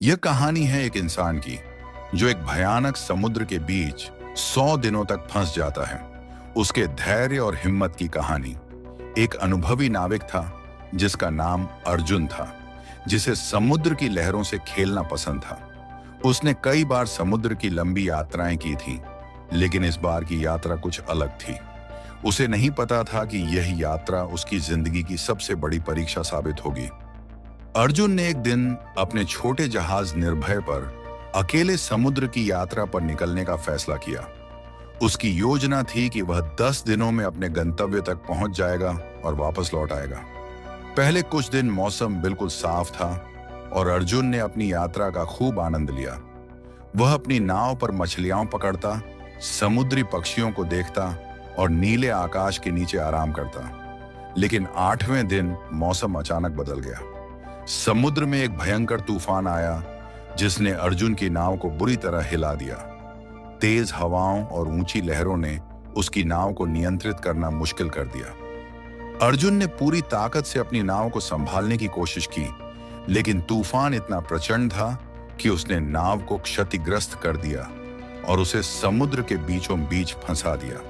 यह कहानी है एक इंसान की जो एक भयानक समुद्र के बीच 100 दिनों तक फंस जाता है। उसके धैर्य और हिम्मत की कहानी। एक अनुभवी नाविक था जिसका नाम अर्जुन था, जिसे समुद्र की लहरों से खेलना पसंद था। उसने कई बार समुद्र की लंबी यात्राएं की थी, लेकिन इस बार की यात्रा कुछ अलग थी। उसे नहीं पता था कि यह यात्रा उसकी जिंदगी की सबसे बड़ी परीक्षा साबित होगी। अर्जुन ने एक दिन अपने छोटे जहाज निर्भय पर अकेले समुद्र की यात्रा पर निकलने का फैसला किया। उसकी योजना थी कि वह 10 दिनों में अपने गंतव्य तक पहुंच जाएगा और वापस लौट आएगा। पहले कुछ दिन मौसम बिल्कुल साफ था और अर्जुन ने अपनी यात्रा का खूब आनंद लिया। वह अपनी नाव पर मछलियां पकड़ता, समुद्री पक्षियों को देखता और नीले आकाश के नीचे आराम करता। लेकिन 8वें दिन मौसम अचानक बदल गया। समुद्र में एक भयंकर तूफान आया जिसने अर्जुन की नाव को बुरी तरह हिला दिया। तेज हवाओं और ऊंची लहरों ने उसकी नाव को नियंत्रित करना मुश्किल कर दिया। अर्जुन ने पूरी ताकत से अपनी नाव को संभालने की कोशिश की, लेकिन तूफान इतना प्रचंड था कि उसने नाव को क्षतिग्रस्त कर दिया और उसे समुद्र के बीचों बीच फंसा दिया।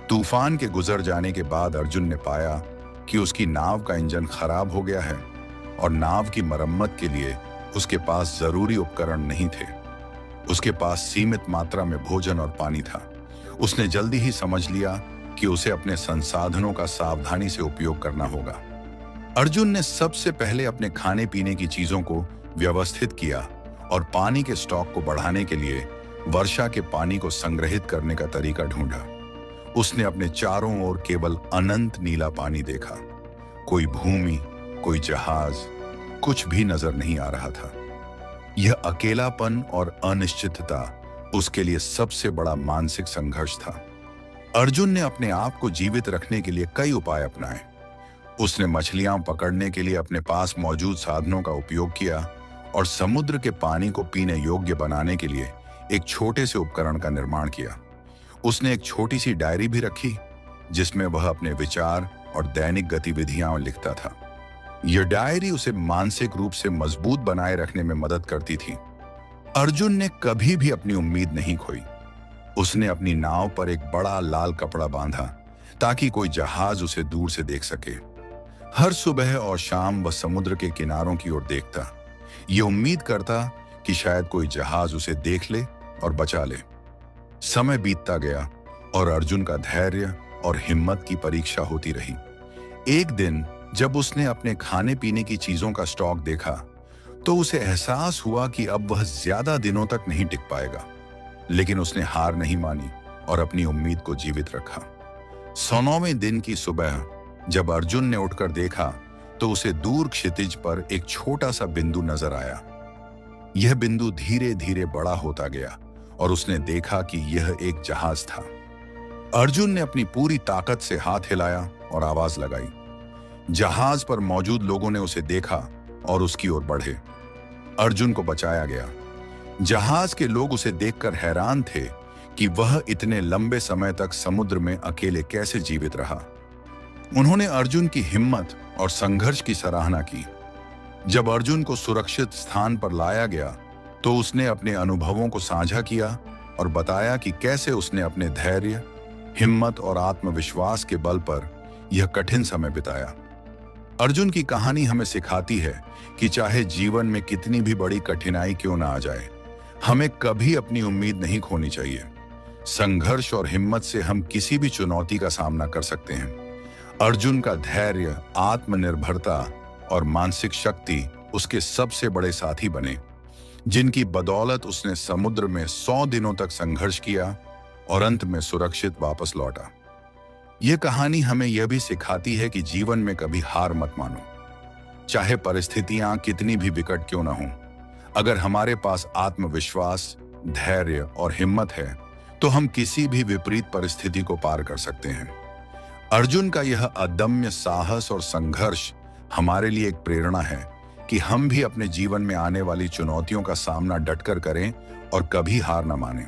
तूफान के गुजर जाने के बाद अर्जुन ने पाया कि उसकी नाव का इंजन खराब हो गया है और नाव की मरम्मत के लिए उसके पास जरूरी उपकरण नहीं थे। उसके पास सीमित मात्रा में भोजन और पानी था। उसने जल्दी ही समझ लिया कि उसे अपने संसाधनों का सावधानी से उपयोग करना होगा। अर्जुन ने सबसे पहले अपने खाने पीने की चीजों को व्यवस्थित किया और पानी के स्टॉक को बढ़ाने के लिए वर्षा के पानी को संग्रहित करने का तरीका ढूंढा। उसने अपने चारों ओर केवल अनंत नीला पानी देखा। कोई भूमि, कोई जहाज, कुछ भी नजर नहीं आ रहा था। यह अकेलापन और अनिश्चितता उसके लिए सबसे बड़ा मानसिक संघर्ष था। अर्जुन ने अपने आप को जीवित रखने के लिए कई उपाय अपनाए। उसने मछलियां पकड़ने के लिए अपने पास मौजूद साधनों का उपयोग किया और समुद्र के पानी को पीने योग्य बनाने के लिए एक छोटे से उपकरण का निर्माण किया। उसने एक छोटी सी डायरी भी रखी जिसमें वह अपने विचार और दैनिक गतिविधियां लिखता था। यह डायरी उसे मानसिक रूप से मजबूत बनाए रखने में मदद करती थी। अर्जुन ने कभी भी अपनी उम्मीद नहीं खोई। उसने अपनी नाव पर एक बड़ा लाल कपड़ा बांधा ताकि कोई जहाज उसे दूर से देख सके। हर सुबह और शाम वह समुद्र के किनारों की ओर देखता, ये उम्मीद करता कि शायद कोई जहाज उसे देख ले और बचा ले। समय बीतता गया और अर्जुन का धैर्य और हिम्मत की परीक्षा होती रही। एक दिन जब उसने अपने खाने पीने की चीजों का स्टॉक देखा तो उसे एहसास हुआ कि अब वह ज्यादा दिनों तक नहीं टिक पाएगा। लेकिन उसने हार नहीं मानी और अपनी उम्मीद को जीवित रखा। 100वें दिन की सुबह जब अर्जुन ने उठकर देखा तो उसे दूर क्षितिज पर एक छोटा सा बिंदु नजर आया। यह बिंदु धीरे धीरे बड़ा होता गया और उसने देखा कि यह एक जहाज था। अर्जुन ने अपनी पूरी ताकत से हाथ हिलाया और आवाज लगाई। जहाज पर मौजूद लोगों ने उसे देखा और उसकी ओर बढ़े। अर्जुन को बचाया गया। जहाज के लोग उसे देखकर हैरान थे कि वह इतने लंबे समय तक समुद्र में अकेले कैसे जीवित रहा। उन्होंने अर्जुन की हिम्मत और संघर्ष की सराहना की। जब अर्जुन को सुरक्षित स्थान पर लाया गया तो उसने अपने अनुभवों को साझा किया और बताया कि कैसे उसने अपने धैर्य, हिम्मत और आत्मविश्वास के बल पर यह कठिन समय बिताया। अर्जुन की कहानी हमें सिखाती है कि चाहे जीवन में कितनी भी बड़ी कठिनाई क्यों ना आ जाए, हमें कभी अपनी उम्मीद नहीं खोनी चाहिए। संघर्ष और हिम्मत से हम किसी भी चुनौती का सामना कर सकते हैं। अर्जुन का धैर्य, आत्मनिर्भरता और मानसिक शक्ति उसके सबसे बड़े साथी बने, जिनकी बदौलत उसने समुद्र में 100 दिनों तक संघर्ष किया और अंत में सुरक्षित वापस लौटा। यह कहानी हमें यह भी सिखाती है कि जीवन में कभी हार मत मानो। चाहे परिस्थितियां कितनी भी विकट क्यों ना हों, अगर हमारे पास आत्मविश्वास, धैर्य और हिम्मत है तो हम किसी भी विपरीत परिस्थिति को पार कर सकते हैं। अर्जुन का यह अदम्य साहस और संघर्ष हमारे लिए एक प्रेरणा है कि हम भी अपने जीवन में आने वाली चुनौतियों का सामना डटकर करें और कभी हार न मानें।